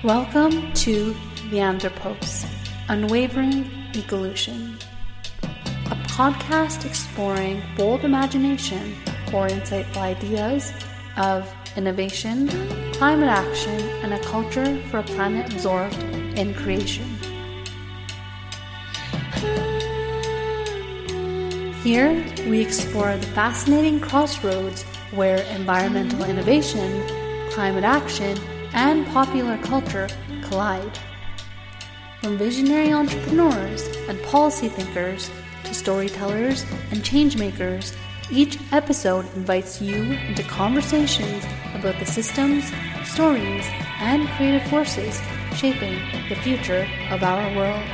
Welcome to the Anthropos, Unwavering Ecolution, a podcast exploring bold imagination or insightful ideas of innovation, climate action, and a culture for a planet absorbed in creation. Here, we explore the fascinating crossroads where environmental innovation, climate action, and popular culture collide. From visionary entrepreneurs and policy thinkers to storytellers and changemakers, each episode invites you into conversations about the systems, stories, and creative forces shaping the future of our world.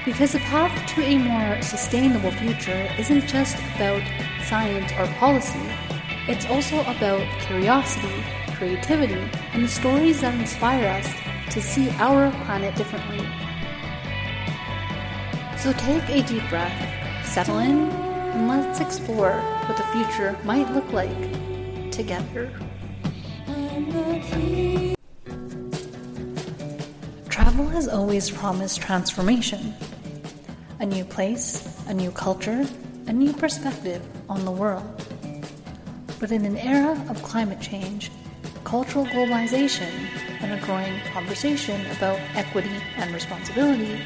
Because the path to a more sustainable future isn't just about science or policy, it's also about curiosity, creativity, and the stories that inspire us to see our planet differently. So take a deep breath, settle in, and let's explore what the future might look like together. Travel has always promised transformation. A new place, a new culture, a new perspective on the world. But in an era of climate change, cultural globalization, and a growing conversation about equity and responsibility,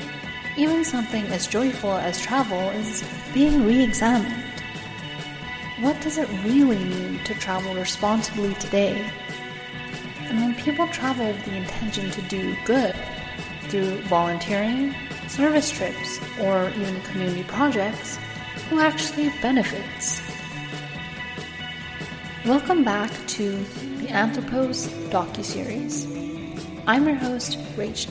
even something as joyful as travel is being re-examined. What does it really mean to travel responsibly today? And when people travel with the intention to do good, through volunteering, service trips, or even community projects, who actually benefits? Welcome back to the Anthropos docuseries. I'm your host, Rach.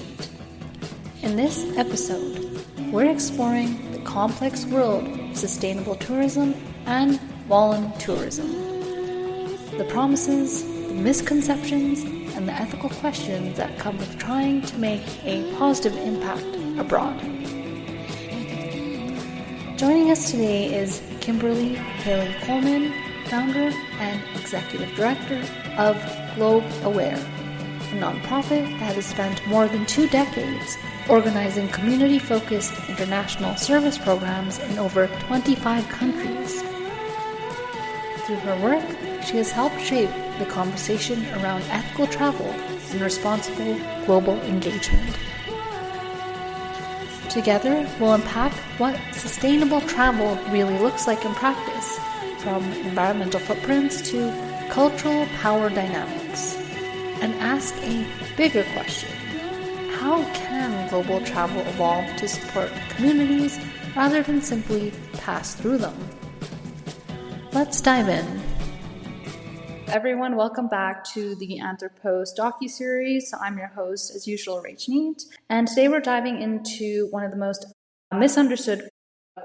In this episode, we're exploring the complex world of sustainable tourism and voluntourism. The promises, the misconceptions, and the ethical questions that come with trying to make a positive impact abroad. Joining us today is Kimberly Haley Coleman, founder and executive director of Unwavering, a nonprofit that has spent more than 2 decades organizing community-focused international service programs in over 25 countries. Through her work, she has helped shape the conversation around ethical travel and responsible global engagement. Together, we'll unpack what sustainable travel really looks like in practice, from environmental footprints to cultural power dynamics, and ask a bigger question: how can global travel evolve to support communities rather than simply pass through them? Let's dive in. Everyone, welcome back to the Anthropos docuseries. I'm your host, as usual, Rach, and today we're diving into one of the most misunderstood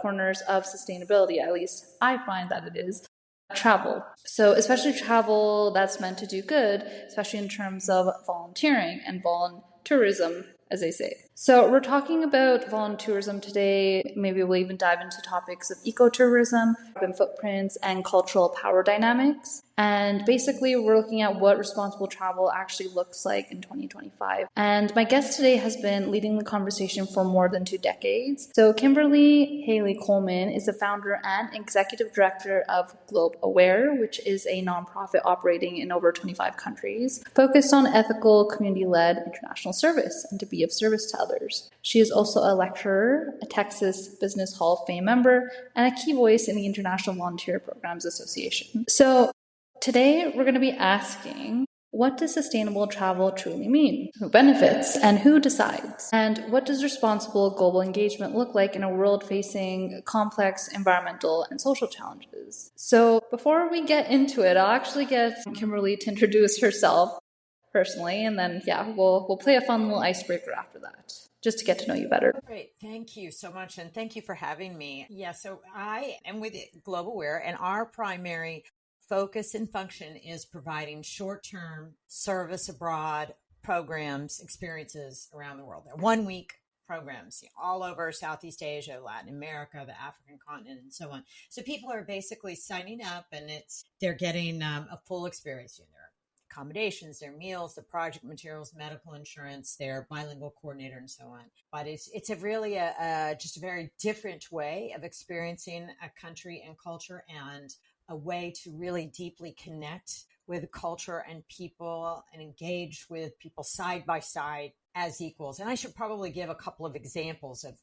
corners of sustainability, at least I find that it is, travel. So especially travel that's meant to do good, especially in terms of volunteering and voluntourism, as they say. So we're talking about voluntourism today. Maybe we'll even dive into topics of ecotourism, carbon footprints, and cultural power dynamics. And basically, we're looking at what responsible travel actually looks like in 2025. And my guest today has been leading the conversation for more than 2 decades. So Kimberly Haley Coleman is the founder and executive director of Unwavering, which is a nonprofit operating in over 25 countries, focused on ethical, community-led international service and to be of service to others. She is also a lecturer, a Texas Business Hall of Fame member, and a key voice in the International Volunteer Programs Association. So today, we're going to be asking, what does sustainable travel truly mean? Who benefits and who decides? And what does responsible global engagement look like in a world facing complex environmental and social challenges? So before we get into it, I'll actually get Kimberly to introduce herself personally, and then, we'll play a fun little icebreaker after that, just to get to know you better. Great. Thank you so much. And thank you for having me. Yeah, so I am with Unwavering, and our primary focus and function is providing short-term service abroad programs, experiences around the world. They're 1-week programs all over Southeast Asia, Latin America, the African continent, and so on. So people are basically signing up, and they're getting a full experience. They're accommodations, their meals, the project materials, medical insurance, their bilingual coordinator, and so on. But it's a really just a very different way of experiencing a country and culture, and a way to really deeply connect with culture and people and engage with people side by side as equals. And I should probably give a couple of examples of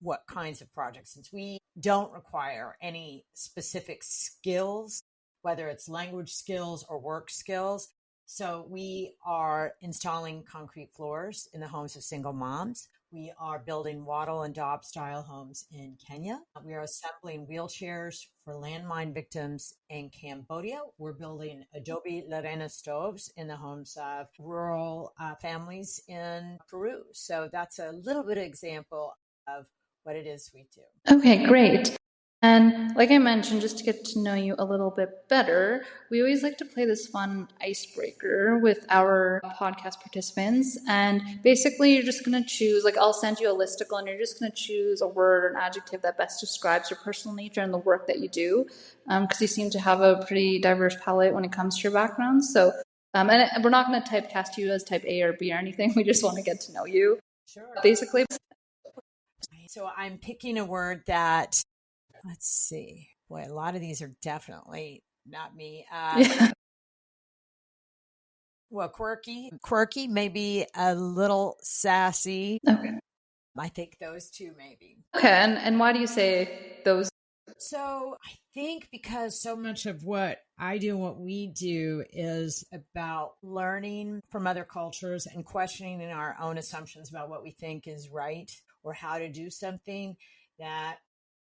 what kinds of projects, since we don't require any specific skills, whether it's language skills or work skills. So we are installing concrete floors in the homes of single moms. We are building wattle and daub style homes in Kenya. We are assembling wheelchairs for landmine victims in Cambodia. We're building Adobe Lerena stoves in the homes of rural families in Peru. So that's a little bit of example of what it is we do. Okay, great. And like I mentioned, just to get to know you a little bit better, we always like to play this fun icebreaker with our podcast participants. And basically, you're just going to choose, like, I'll send you a listicle, and you're just going to choose a word or an adjective that best describes your personal nature and the work that you do, because you seem to have a pretty diverse palette when it comes to your background. So, and we're not going to typecast you as type A or B or anything. We just want to get to know you. Sure. Basically. So I'm picking a word that, let's see. Boy, a lot of these are definitely not me. Well, quirky, maybe a little sassy. Okay. I think those two maybe. Okay, and why do you say those? So I think because so much of what I do, what we do, is about learning from other cultures and questioning our own assumptions about what we think is right or how to do something, that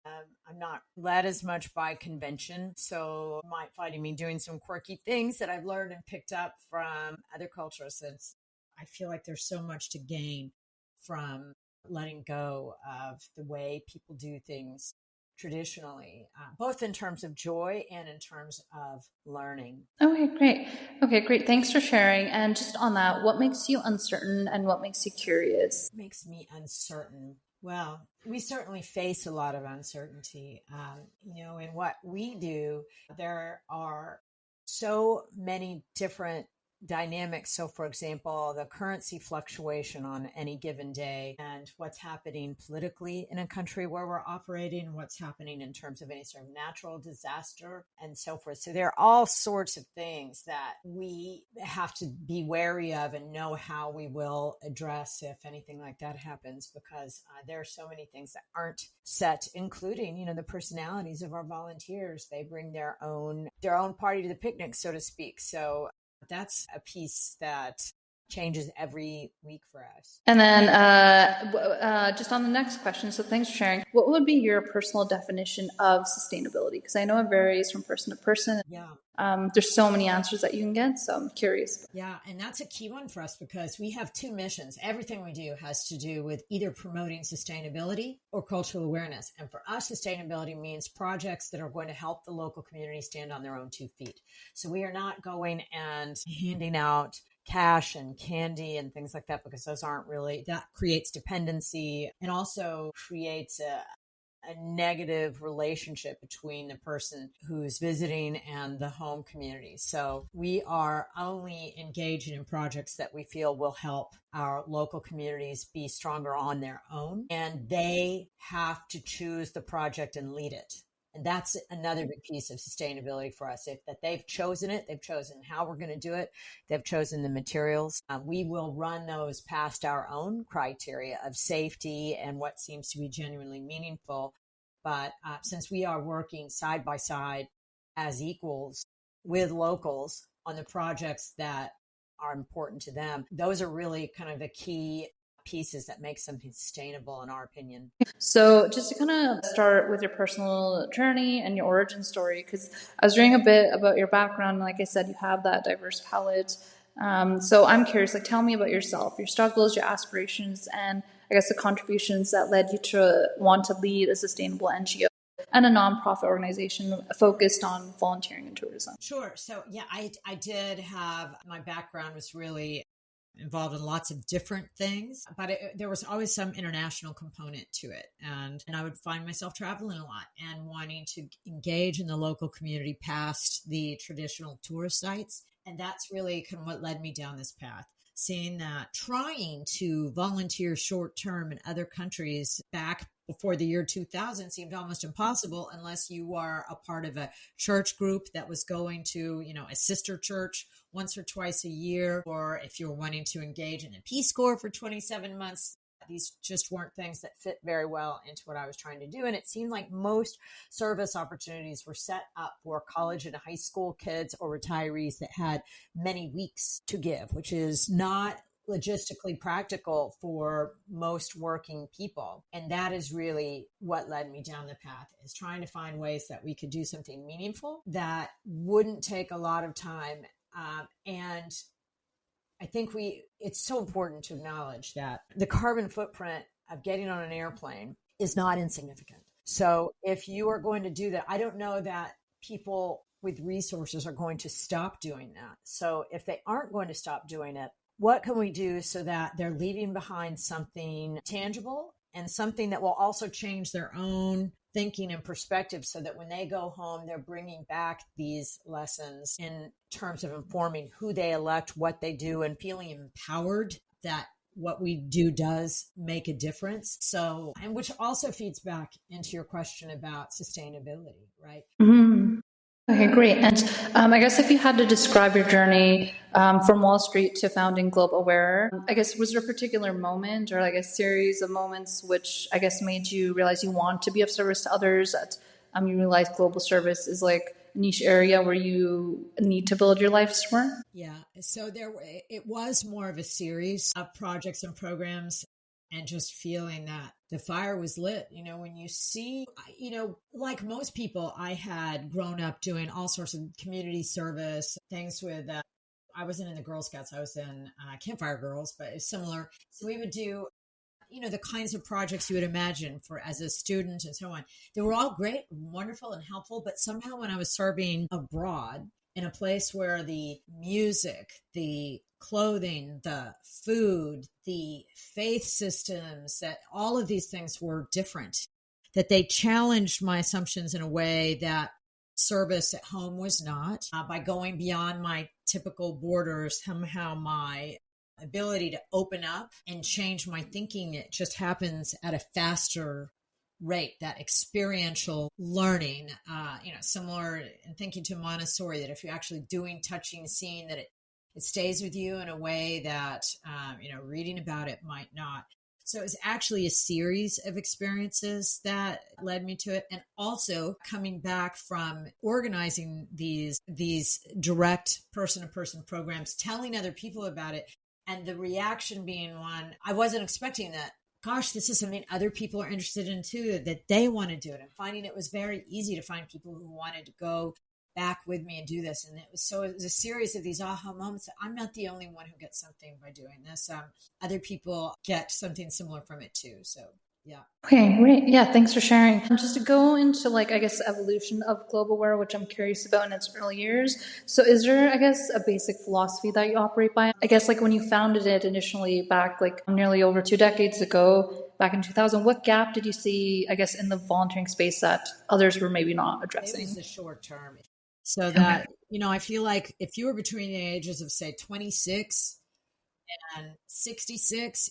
I'm not led as much by convention. So you might find me doing some quirky things that I've learned and picked up from other cultures. Since I feel like there's so much to gain from letting go of the way people do things traditionally, both in terms of joy and in terms of learning. Okay, great. Thanks for sharing. And just on that, what makes you uncertain and what makes you curious? What makes me uncertain? Well, we certainly face a lot of uncertainty. In what we do, there are so many different dynamics. So, for example, the currency fluctuation on any given day, and what's happening politically in a country where we're operating, what's happening in terms of any sort of natural disaster and so forth. So there are all sorts of things that we have to be wary of and know how we will address if anything like that happens, because there are so many things that aren't set, including, the personalities of our volunteers. They bring their own party to the picnic, so to speak. So that's a piece that changes every week for us. And then just on the next question, so thanks for sharing. What would be your personal definition of sustainability? Because I know it varies from person to person. Yeah. There's so many answers that you can get, so I'm curious. Yeah, and that's a key one for us because we have two missions. Everything we do has to do with either promoting sustainability or cultural awareness. And for us, sustainability means projects that are going to help the local community stand on their own 2 feet. So we are not going and handing out cash and candy and things like that, because those aren't really, that creates dependency and also creates a negative relationship between the person who's visiting and the home community. So we are only engaging in projects that we feel will help our local communities be stronger on their own, and they have to choose the project and lead it. And that's another big piece of sustainability for us, that they've chosen it, they've chosen how we're going to do it, they've chosen the materials. We will run those past our own criteria of safety and what seems to be genuinely meaningful. But since we are working side by side as equals with locals on the projects that are important to them, those are really kind of the key pieces that make something sustainable, in our opinion. So just to kind of start with your personal journey and your origin story, because I was reading a bit about your background. Like I said, you have that diverse palette. So I'm curious, tell me about yourself, your struggles, your aspirations, and I guess the contributions that led you to want to lead a sustainable NGO and a nonprofit organization focused on volunteering and tourism. Sure. So yeah, I did have, my background was really involved in lots of different things, but there was always some international component to it. And I would find myself traveling a lot and wanting to engage in the local community past the traditional tourist sites. And that's really kind of what led me down this path. Seeing that trying to volunteer short term in other countries back before the year 2000 seemed almost impossible unless you are a part of a church group that was going to, a sister church once or twice a year, or if you were wanting to engage in the Peace Corps for 27 months. These just weren't things that fit very well into what I was trying to do. And it seemed like most service opportunities were set up for college and high school kids or retirees that had many weeks to give, which is not logistically practical for most working people. And that is really what led me down the path, is trying to find ways that we could do something meaningful that wouldn't take a lot of time. And I think it's so important to acknowledge that the carbon footprint of getting on an airplane is not insignificant. So if you are going to do that, I don't know that people with resources are going to stop doing that. So if they aren't going to stop doing it, what can we do so that they're leaving behind something tangible and something that will also change their own thinking and perspective, so that when they go home, they're bringing back these lessons in terms of informing who they elect, what they do, and feeling empowered that what we do does make a difference. So, and which also feeds back into your question about sustainability, right? Mm-hmm. Okay, great. And I guess if you had to describe your journey from Wall Street to founding Globe Aware, I guess, was there a particular moment or like a series of moments which I guess made you realize you want to be of service to others, that you realize global service is like a niche area where you need to build your life's work? Yeah. So it was more of a series of projects and programs, and just feeling that the fire was lit. When you see, like most people, I had grown up doing all sorts of community service things with, I wasn't in the Girl Scouts, I was in Campfire Girls, but it's similar. So we would do, the kinds of projects you would imagine for as a student and so on. They were all great, wonderful, and helpful. But somehow when I was serving abroad in a place where the music, the clothing, the food, the faith systems, that all of these things were different, that they challenged my assumptions in a way that service at home was not. By going beyond my typical borders, somehow my ability to open up and change my thinking, it just happens at a faster rate. That experiential learning, similar in thinking to Montessori, that if you're actually doing, touching, seeing, that it stays with you in a way that, reading about it might not. So it was actually a series of experiences that led me to it. And also coming back from organizing these direct person-to-person programs, telling other people about it, and the reaction being one, I wasn't expecting that. Gosh, this is something other people are interested in too, that they want to do it. And finding it was very easy to find people who wanted to go back with me and do this. And it was a series of these aha moments. I'm not the only one who gets something by doing this. Other people get something similar from it too. So yeah. Okay, great. Yeah, thanks for sharing. Just to go into evolution of Global Aware, which I'm curious about in its early years. So is there, a basic philosophy that you operate by? When you founded it initially back nearly over 2 decades ago, back in 2000, what gap did you see, in the volunteering space that others were maybe not addressing? It was the short term. So that, I feel like if you were between the ages of, say, 26 and 66,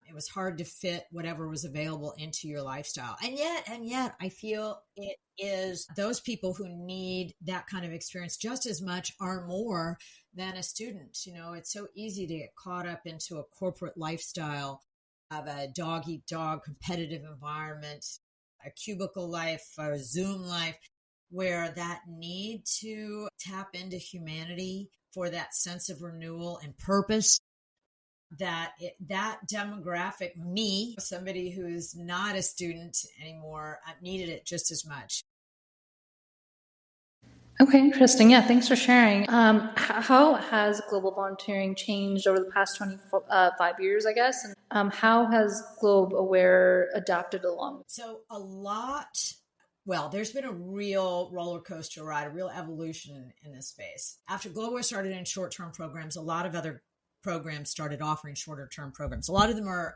it was hard to fit whatever was available into your lifestyle. And yet I feel it is those people who need that kind of experience just as much or more than a student. It's so easy to get caught up into a corporate lifestyle of a dog-eat-dog competitive environment, a cubicle life, a Zoom life, where that need to tap into humanity for that sense of renewal and purpose, that demographic, me, somebody who's not a student anymore, needed it just as much. Okay, interesting. Yeah, thanks for sharing. How has global volunteering changed over the past 25 years, I guess? And how has Globe Aware adapted along? So a lot. Well, there's been a real roller coaster ride, a real evolution in this space. After Globe Aware started in short-term programs, a lot of other programs started offering shorter-term programs. A lot of them are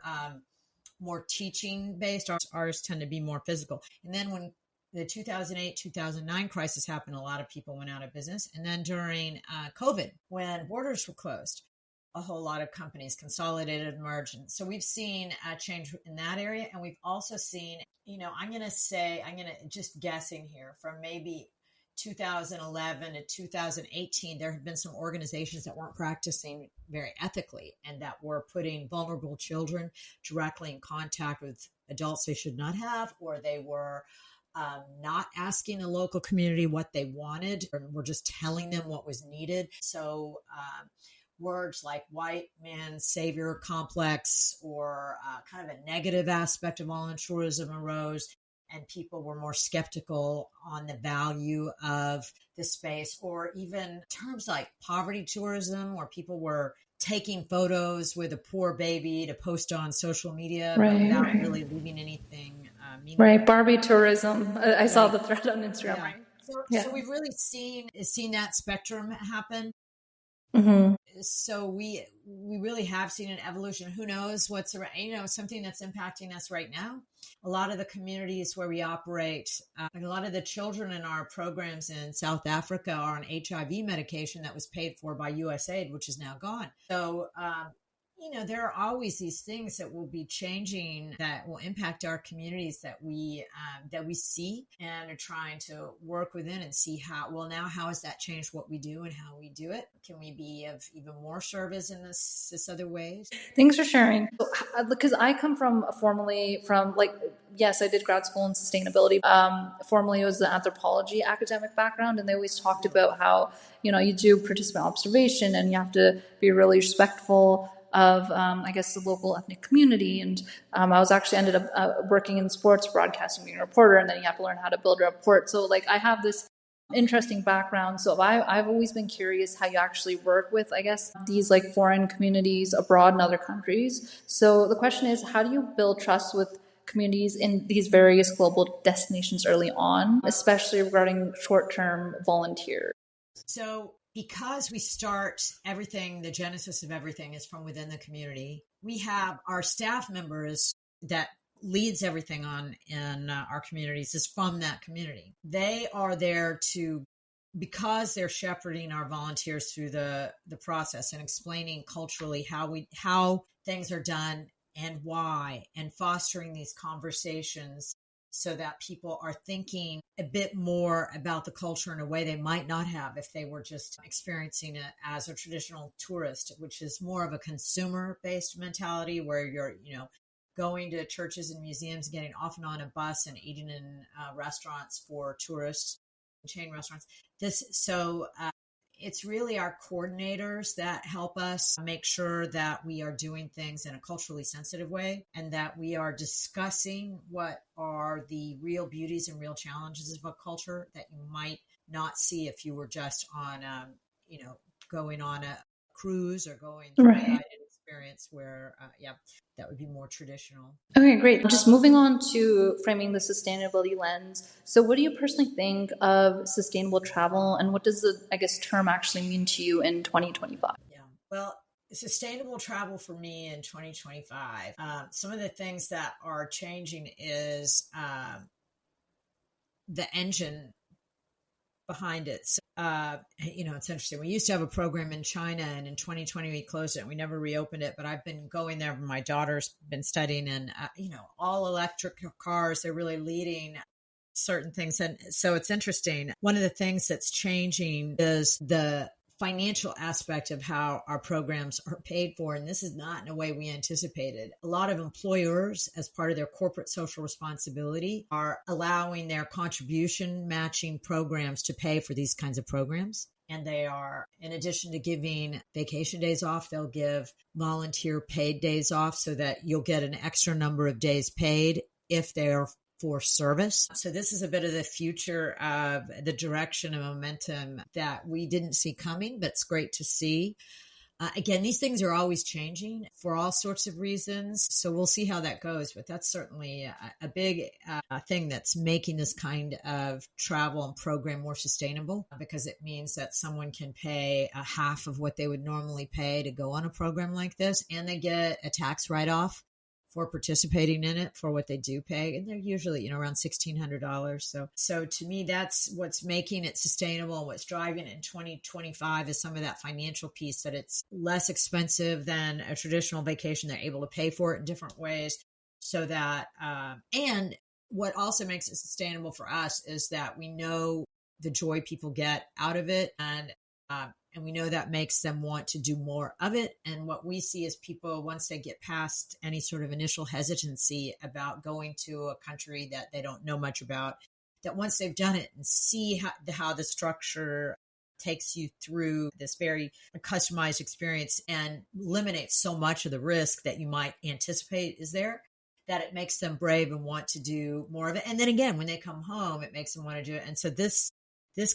more teaching-based. Ours tend to be more physical. And then when the 2008, 2009 crisis happened, a lot of people went out of business. And then during COVID, when borders were closed, a whole lot of companies consolidated, merged. And so we've seen a change in that area. And we've also seen, I'm going to just guessing here, from maybe 2011 to 2018, there have been some organizations that weren't practicing very ethically and that were putting vulnerable children directly in contact with adults they should not have, or they were not asking the local community what they wanted, or were just telling them what was needed. So words like white man savior complex, or kind of a negative aspect of voluntourism arose, and people were more skeptical on the value of the space. Or even terms like poverty tourism, where people were taking photos with a poor baby to post on social media, but without really leaving anything meaningful. Right, Barbie tourism. I saw the thread on Instagram. Yeah. So we've really seen that spectrum happen. Mm-hmm. So we really have seen an evolution. Who knows what's around, something that's impacting us right now. A lot of the communities where we operate, a lot of the children in our programs in South Africa are on HIV medication that was paid for by USAID, which is now gone. So, there are always these things that will be changing, that will impact our communities, that we see and are trying to work within and see how has that changed what we do and how we do it? Can we be of even more service in this other ways? Thanks for sharing. Because I come formerly from yes, I did grad school in sustainability. Formerly it was the anthropology academic background, and they always talked about how, you do participant observation and you have to be really respectful of, the local ethnic community. And I was actually ended up working in sports broadcasting, being a reporter, and then you have to learn how to build a report. So I have this interesting background. So I've always been curious how you actually work with, these foreign communities abroad in other countries. So the question is, how do you build trust with communities in these various global destinations early on, especially regarding short-term volunteers? So because we start everything, the genesis of everything is from within the community, we have our staff members that leads everything on in our communities is from that community. They are there because they're shepherding our volunteers through the process and explaining culturally how things are done and why, and fostering these conversations so that people are thinking a bit more about the culture in a way they might not have if they were just experiencing it as a traditional tourist, which is more of a consumer-based mentality where you're, going to churches and museums, getting off and on a bus and eating in restaurants for tourists, chain restaurants. It's really our coordinators that help us make sure that we are doing things in a culturally sensitive way, and that we are discussing what are the real beauties and real challenges of a culture that you might not see if you were just on, going on a cruise or going through a guided experience where, that would be more traditional. Okay, great. Just moving on to framing the sustainability lens. So what do you personally think of sustainable travel, and what does the, term actually mean to you in 2025? Yeah, well, sustainable travel for me in 2025, some of the things that are changing is the engine behind it. So, it's interesting. We used to have a program in China, and in 2020 we closed it and we never reopened it. But I've been going there. My daughter's been studying, and all electric cars. They're really leading certain things, and so it's interesting. One of the things that's changing is the financial aspect of how our programs are paid for. And this is not in a way we anticipated. A lot of employers, as part of their corporate social responsibility, are allowing their contribution matching programs to pay for these kinds of programs. And they are, in addition to giving vacation days off, they'll give volunteer paid days off so that you'll get an extra number of days paid if they're for service. So this is a bit of the future of the direction and momentum that we didn't see coming, but it's great to see. Again, these things are always changing for all sorts of reasons. So we'll see how that goes. But that's certainly a big thing that's making this kind of travel and program more sustainable, because it means that someone can pay a half of what they would normally pay to go on a program like this, and they get a tax write-off for participating in it for what they do pay. And they're usually, around $1,600. So to me, that's what's making it sustainable. What's driving it in 2025 is some of that financial piece, that it's less expensive than a traditional vacation. They're able to pay for it in different ways. So that, and what also makes it sustainable for us is that we know the joy people get out of it. And we know that makes them want to do more of it. And what we see is people, once they get past any sort of initial hesitancy about going to a country that they don't know much about, that once they've done it and see how the structure takes you through this very customized experience and eliminates so much of the risk that you might anticipate is there, that it makes them brave and want to do more of it. And then again, when they come home, it makes them want to do it. And so this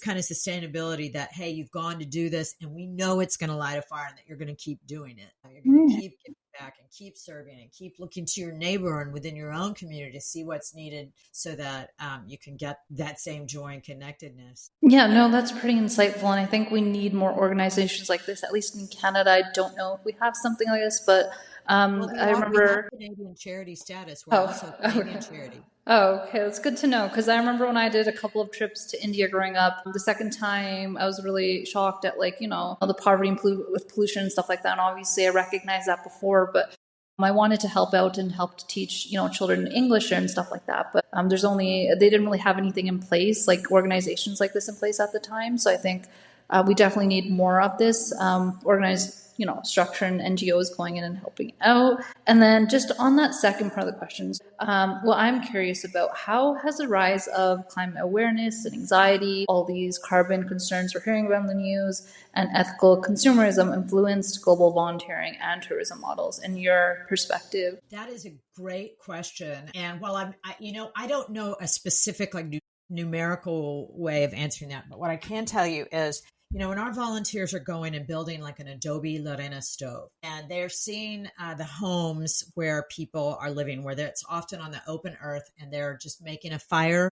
kind of sustainability that, hey, you've gone to do this and we know it's going to light a fire and that you're going to keep doing it. You're going to keep giving back and keep serving and keep looking to your neighbor and within your own community to see what's needed so that you can get that same joy and connectedness. Yeah, no, that's pretty insightful. And I think we need more organizations like this, at least in Canada. I don't know if we have something like this, but I remember we have Canadian charity status. We're also a Canadian charity. Oh, okay. That's good to know. Because I remember when I did a couple of trips to India growing up, the second time I was really shocked at the poverty with pollution and stuff like that. And obviously I recognized that before, but I wanted to help out and help to teach, children English and stuff like that. But they didn't really have anything in place, like organizations like this in place at the time. So I think we definitely need more of this organized structure and NGOs going in and helping out. And then just on that second part of the questions, I'm curious about how has the rise of climate awareness and anxiety, all these carbon concerns we're hearing about in the news, and ethical consumerism influenced global volunteering and tourism models in your perspective? That is a great question. And while I don't know a specific numerical way of answering that, but what I can tell you is, when our volunteers are going and building like an Adobe Lorena stove, and they're seeing the homes where people are living, where it's often on the open earth, and they're just making a fire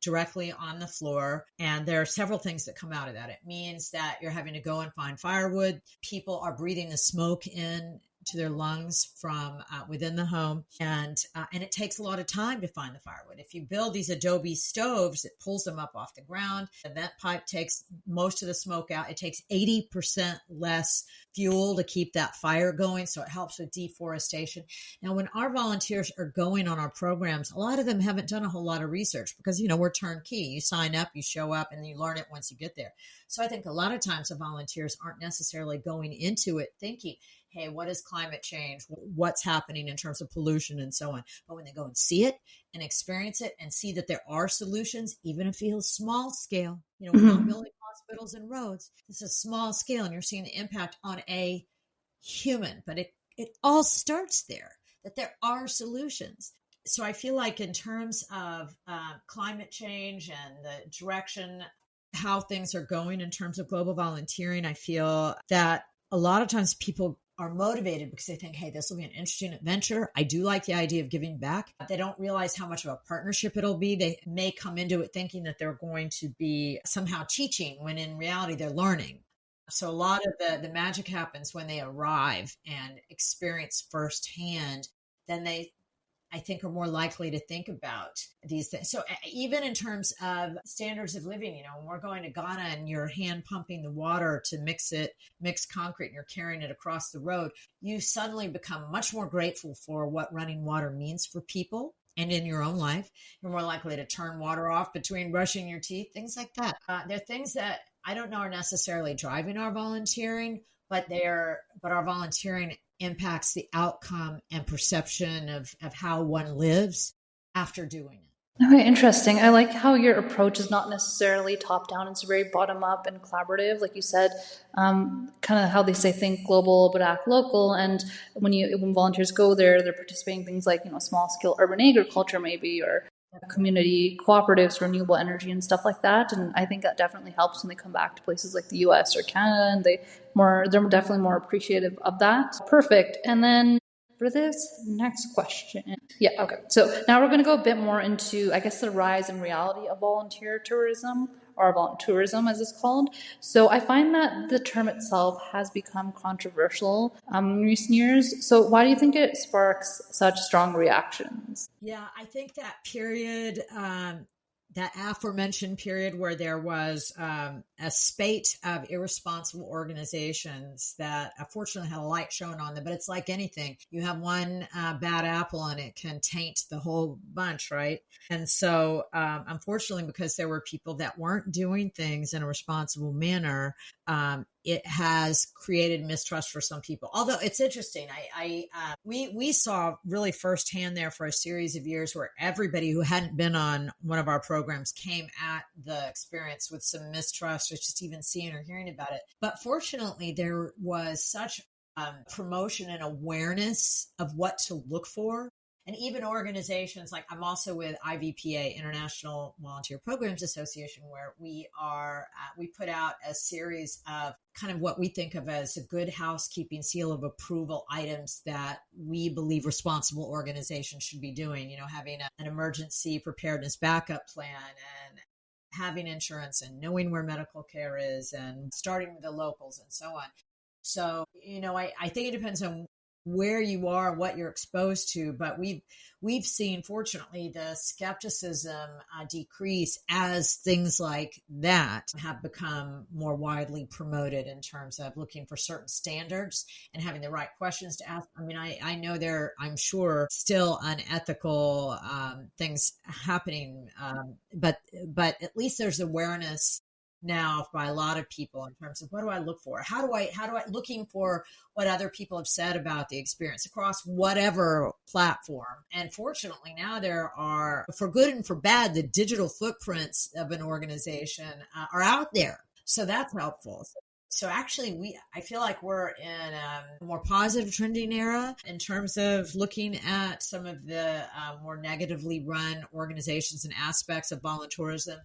directly on the floor. And there are several things that come out of that. It means that you're having to go and find firewood. People are breathing the smoke in to their lungs from within the home. And it takes a lot of time to find the firewood. If you build these Adobe stoves, it pulls them up off the ground. The vent pipe takes most of the smoke out. It takes 80% less fuel to keep that fire going. So it helps with deforestation. Now, when our volunteers are going on our programs, a lot of them haven't done a whole lot of research because, we're turnkey. You sign up, you show up, and you learn it once you get there. So I think a lot of times the volunteers aren't necessarily going into it thinking, hey, what is climate change? What's happening in terms of pollution and so on? But when they go and see it and experience it and see that there are solutions, even if it feels small scale, we're not building hospitals and roads. It's a small scale and you're seeing the impact on a human, but it all starts there, that there are solutions. So I feel like in terms of climate change and the direction, how things are going in terms of global volunteering, I feel that a lot of times people are motivated because they think, hey, this will be an interesting adventure. I do like the idea of giving back. They don't realize how much of a partnership it'll be. They may come into it thinking that they're going to be somehow teaching when in reality they're learning. So a lot of the magic happens when they arrive and experience firsthand. Then they, I think, are more likely to think about these things. So even in terms of standards of living, when we're going to Ghana and you're hand pumping the water to mix concrete and you're carrying it across the road, you suddenly become much more grateful for what running water means for people. And in your own life, you're more likely to turn water off between brushing your teeth, things like that. They're things that I don't know are necessarily driving our volunteering, but our volunteering impacts the outcome and perception of how one lives after doing it. Okay, interesting. I like how your approach is not necessarily top down. It's very bottom up and collaborative. Like you said, kind of how they say think global but act local. And when volunteers go there, they're participating in things like, small scale urban agriculture maybe, or community cooperatives, renewable energy and stuff like that. And I think that definitely helps when they come back to places like the US or Canada, and they're definitely more appreciative of that. Perfect. And then for this next question. Yeah, okay. So now we're going to go a bit more into, I guess, the rise in reality of volunteer tourism, or voluntourism as it's called. So I find that the term itself has become controversial in recent years. So why do you think it sparks such strong reactions? Yeah, I think that period, that aforementioned period where there was a spate of irresponsible organizations that unfortunately had a light shown on them. But it's like anything. You have one bad apple and it can taint the whole bunch, right? And so unfortunately, because there were people that weren't doing things in a responsible manner, it has created mistrust for some people. Although it's interesting, we saw really firsthand there for a series of years where everybody who hadn't been on one of our programs came at the experience with some mistrust, or just even seeing or hearing about it. But fortunately, there was such promotion and awareness of what to look for. And even organizations like, I'm also with IVPA, International Volunteer Programs Association, where we put out a series of kind of what we think of as a good housekeeping seal of approval items that we believe responsible organizations should be doing, having an emergency preparedness backup plan, and having insurance, and knowing where medical care is, and starting with the locals, and so on. So, I think it depends on where you are, what you're exposed to, but we've seen, fortunately, the skepticism decrease as things like that have become more widely promoted in terms of looking for certain standards and having the right questions to ask. I mean, I know I'm sure, still unethical things happening, but at least there's awareness now by a lot of people in terms of, what do I look for? How do I looking for what other people have said about the experience across whatever platform. And fortunately now there are, for good and for bad, the digital footprints of an organization are out there. So that's helpful. So actually, I feel like we're in a more positive trending era in terms of looking at some of the more negatively run organizations and aspects of voluntourism.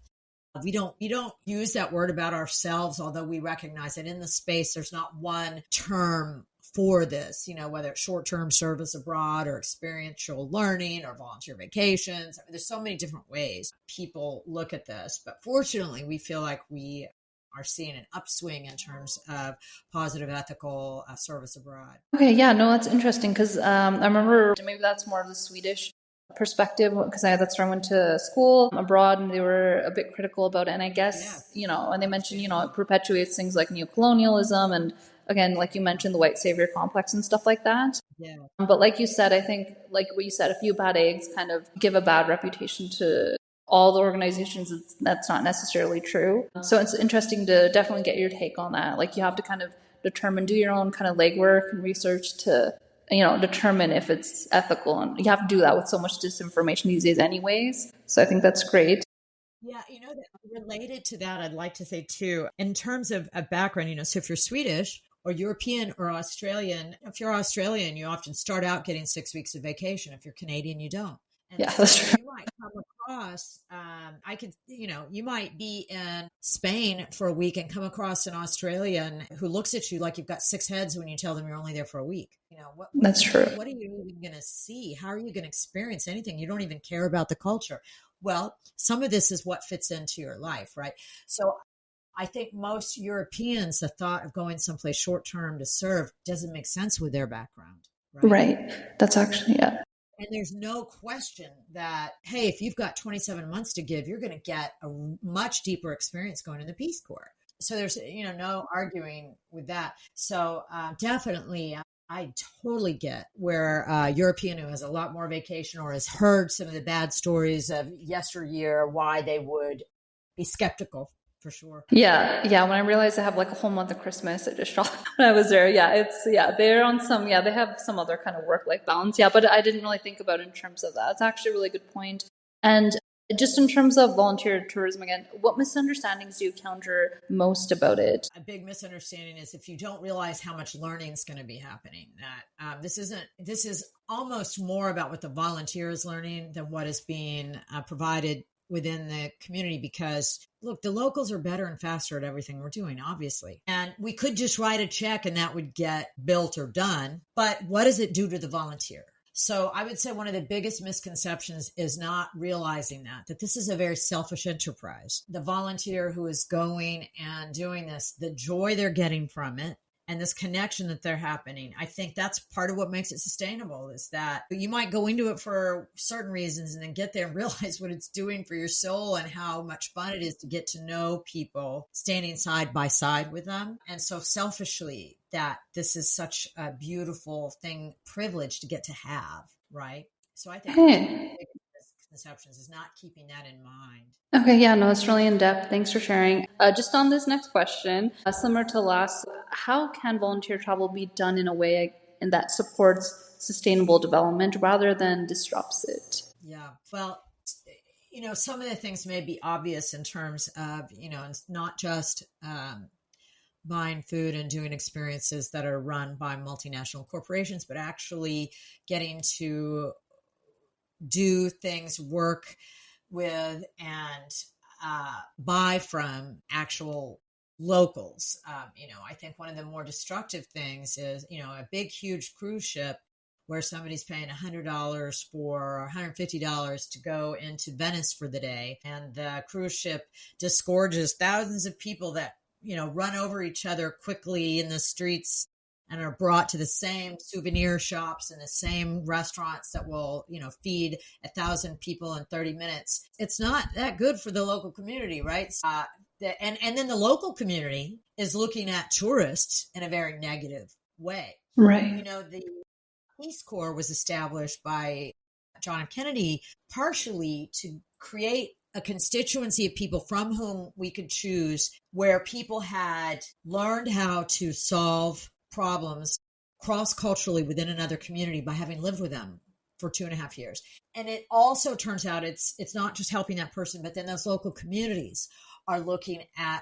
We don't use that word about ourselves, although we recognize that in the space, there's not one term for this, whether it's short-term service abroad or experiential learning or volunteer vacations. There's so many different ways people look at this. But fortunately, we feel like we are seeing an upswing in terms of positive ethical service abroad. Okay, yeah, no, that's interesting because I remember maybe that's more of the Swedish perspective, because that's where I went to school abroad, and they were a bit critical about it. And I guess, and they mentioned, it perpetuates things like neocolonialism and, again, like you mentioned, the white savior complex and stuff like that. Yeah. But like you said, I think, like what you said, a few bad eggs kind of give a bad reputation to all the organizations. That's not necessarily true. So it's interesting to definitely get your take on that. Like, you have to kind of do your own kind of legwork and research to determine if it's ethical. And you have to do that with so much disinformation these days anyways. So I think that's great. Yeah, related to that, I'd like to say too, in terms of a background, so if you're Swedish or European or Australian, if you're Australian, you often start out getting 6 weeks of vacation. If you're Canadian, you don't. And yeah, that's true. You might come across, you might be in Spain for a week and come across an Australian who looks at you like you've got 6 heads when you tell them you're only there for a week. That's true. What are you even going to see? How are you going to experience anything? You don't even care about the culture. Well, some of this is what fits into your life, right? So I think most Europeans, the thought of going someplace short-term to serve doesn't make sense with their background. Right. That's actually, yeah. And there's no question that, hey, if you've got 27 months to give, you're going to get a much deeper experience going in the Peace Corps. So there's, no arguing with that. So definitely, I totally get where a European who has a lot more vacation or has heard some of the bad stories of yesteryear, why they would be skeptical. For sure. Yeah. When I realized I have like a whole month of Christmas, it just shocked when I was there. They're on they have some other kind of work-life balance. Yeah, but I didn't really think about it in terms of that. It's actually a really good point. And just in terms of volunteer tourism, again, what misunderstandings do you encounter most about it? A big misunderstanding is if you don't realize how much learning is going to be happening. That this is almost more about what the volunteer is learning than what is being provided within the community, because look, the locals are better and faster at everything we're doing, obviously. And we could just write a check and that would get built or done. But what does it do to the volunteer? So I would say one of the biggest misconceptions is not realizing that this is a very selfish enterprise. The volunteer who is going and doing this, the joy they're getting from it, and this connection that they're happening, I think that's part of what makes it sustainable, is that you might go into it for certain reasons and then get there and realize what it's doing for your soul and how much fun it is to get to know people standing side by side with them. And so selfishly, that this is such a beautiful thing, privilege to get to have, right? So I think that's one of the biggest misconceptions, is not keeping that in mind. Okay, yeah, no, it's really in depth. Thanks for sharing. Just on this next question, similar to last, how can volunteer travel be done in a way that supports sustainable development rather than disrupts it? Yeah, well, some of the things may be obvious in terms of, it's not just buying food and doing experiences that are run by multinational corporations, but actually getting to do things, work with, and buy from actual locals. I think one of the more destructive things is, a big, huge cruise ship where somebody's paying $100 or $150 to go into Venice for the day, and the cruise ship disgorges thousands of people that, run over each other quickly in the streets and are brought to the same souvenir shops and the same restaurants that will, feed 1,000 people in 30 minutes. It's not that good for the local community, right? And then the local community is looking at tourists in a very negative way. Right. The Peace Corps was established by John F. Kennedy partially to create a constituency of people from whom we could choose, where people had learned how to solve problems cross-culturally within another community by having lived with them for 2.5 years. And it also turns out it's not just helping that person, but then those local communities are looking at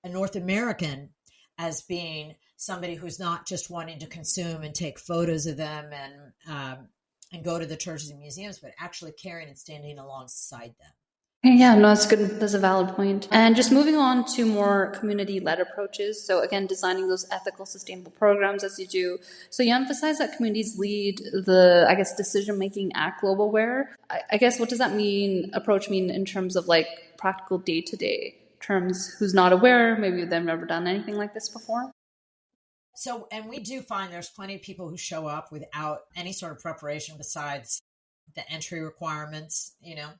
a North American as being somebody who's not just wanting to consume and take photos of them and go to the churches and museums, but actually caring and standing alongside them. Yeah, no, that's good. That's a valid point. And just moving on to more community-led approaches. So again, designing those ethical, sustainable programs as you do. So you emphasize that communities lead the, decision-making at GlobalWare. I guess, what does that approach mean in terms of practical day-to-day terms? Who's not aware? Maybe they've never done anything like this before? So, and we do find there's plenty of people who show up without any sort of preparation besides the entry requirements,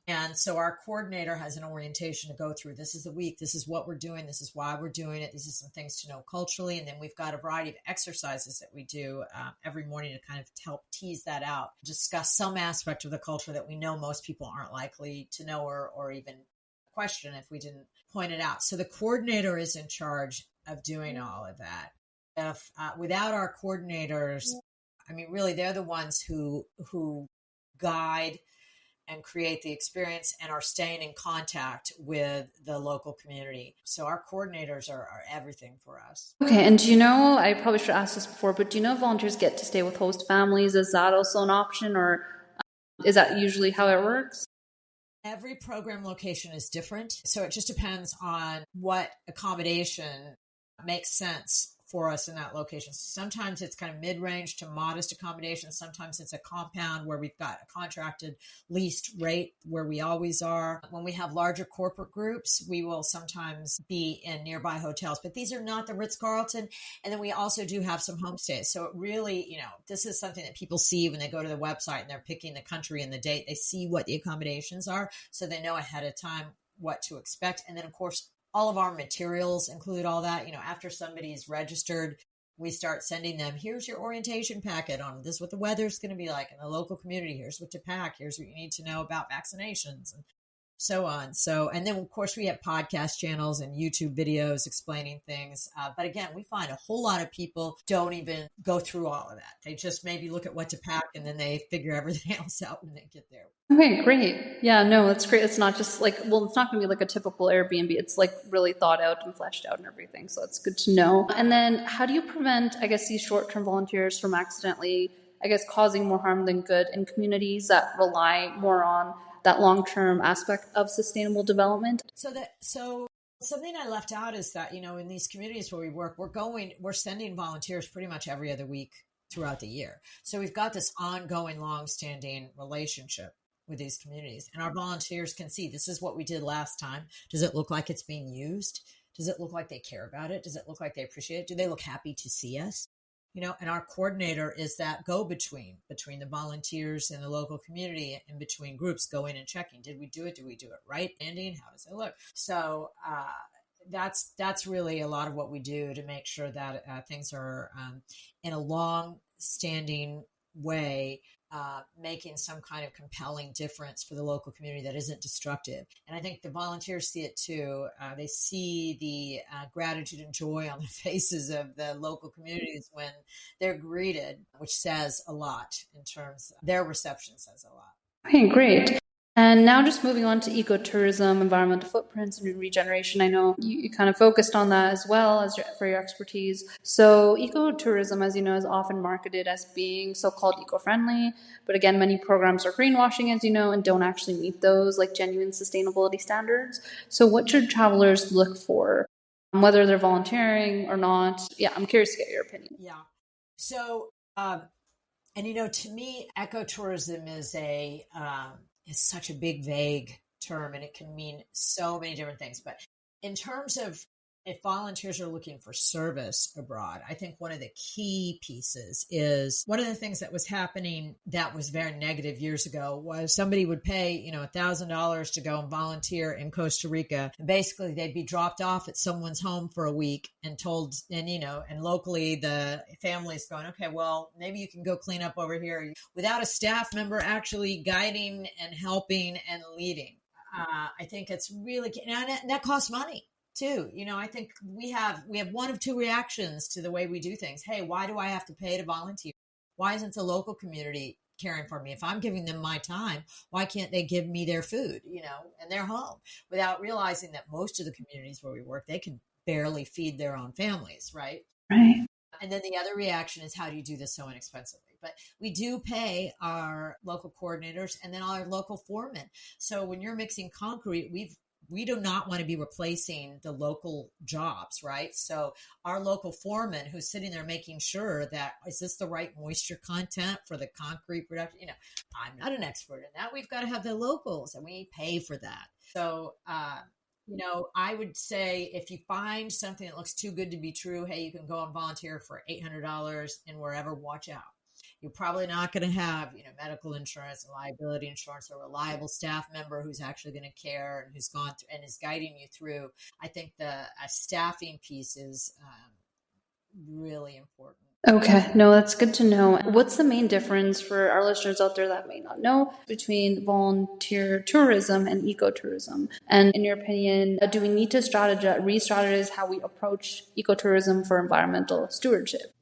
and so our coordinator has an orientation to go through. This is the week. This is what we're doing. This is why we're doing it. These are some things to know culturally. And then we've got a variety of exercises that we do every morning to kind of help tease that out, discuss some aspect of the culture that we know most people aren't likely to know or even question if we didn't point it out. So the coordinator is in charge of doing all of that. If without our coordinators, really, they're the ones who guide and create the experience and are staying in contact with the local community. So our coordinators are everything for us. Okay, and do I probably should ask this before, but do volunteers get to stay with host families? Is that also an option, or is that usually how it works? Every program location is different. So it just depends on what accommodation makes sense for us in that location. Sometimes it's kind of mid-range to modest accommodations. Sometimes it's a compound where we've got a contracted leased rate where we always are. When we have larger corporate groups, we will sometimes be in nearby hotels, but these are not the Ritz-Carlton. And then we also do have some homestays. So it really, this is something that people see when they go to the website and they're picking the country and the date. They see what the accommodations are, so they know ahead of time what to expect. And then, of course, all of our materials include all that. After somebody's registered, we start sending them, here's your orientation packet on this, what the weather's going to be like in the local community. Here's what to pack. Here's what you need to know about vaccinations and so on. So, and then of course we have podcast channels and YouTube videos explaining things. But again, we find a whole lot of people don't even go through all of that. They just maybe look at what to pack and then they figure everything else out when they get there. Okay, great. Yeah, no, that's great. It's not just it's not going to be like a typical Airbnb. It's really thought out and fleshed out and everything. So that's good to know. And then how do you prevent, these short-term volunteers from accidentally, causing more harm than good in communities that rely more on that long-term aspect of sustainable development? So something I left out is that, in these communities where we work, we're sending volunteers pretty much every other week throughout the year. So we've got this ongoing, long-standing relationship with these communities. And our volunteers can see, this is what we did last time. Does it look like it's being used? Does it look like they care about it? Does it look like they appreciate it? Do they look happy to see us? And our coordinator is that between the volunteers and the local community, and between groups going and checking. Did we do it? Did we do it right? Ending? How does it look? So that's really a lot of what we do to make sure that things are in a long-standing way, making some kind of compelling difference for the local community that isn't destructive. And I think the volunteers see it too. They see the gratitude and joy on the faces of the local communities when they're greeted, which says a lot in terms of their reception, says a lot. Okay, great. And now just moving on to ecotourism, environmental footprints, and regeneration. I know you kind of focused on that as well as for your expertise. So ecotourism, as you know, is often marketed as being so-called eco-friendly. But again, many programs are greenwashing, as you know, and don't actually meet those like genuine sustainability standards. So what should travelers look for, whether they're volunteering or not? Yeah, I'm curious to get your opinion. Yeah. So, to me, ecotourism is such a big, vague term, and it can mean so many different things. But in terms of if volunteers are looking for service abroad, I think one of the key pieces is one of the things that was happening that was very negative years ago was somebody would pay, $1,000 to go and volunteer in Costa Rica. And basically they'd be dropped off at someone's home for a week and told, and locally the family's going, okay, well, maybe you can go clean up over here without a staff member actually guiding and helping and leading. I think it's really, and that costs money too. I think we have one of two reactions to the way we do things. Hey, why do I have to pay to volunteer? Why isn't the local community caring for me? If I'm giving them my time, why can't they give me their food, and their home, without realizing that most of the communities where we work, they can barely feed their own families, right? Right. And then the other reaction is, how do you do this so inexpensively? But we do pay our local coordinators and then our local foremen. So when you're mixing concrete, we do not want to be replacing the local jobs, right? So our local foreman who's sitting there making sure that, is this the right moisture content for the concrete production? I'm not an expert in that. We've got to have the locals, and we pay for that. So, I would say if you find something that looks too good to be true, hey, you can go and volunteer for $800 and wherever, watch out. You're probably not going to have, medical insurance and liability insurance, or a reliable staff member who's actually going to care and who's gone through and is guiding you through. I think the staffing piece is really important. Okay, no, that's good to know. What's the main difference for our listeners out there that may not know between volunteer tourism and ecotourism? And in your opinion, do we need to re-strategize how we approach ecotourism for environmental stewardship?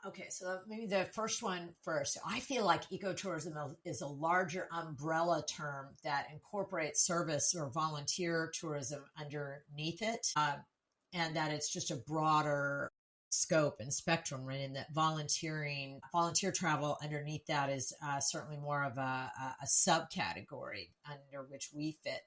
Okay, so maybe the first one first. I feel like ecotourism is a larger umbrella term that incorporates service or volunteer tourism underneath it, and that it's just a broader scope and spectrum, right? And that volunteer travel underneath that is certainly more of a subcategory under which we fit.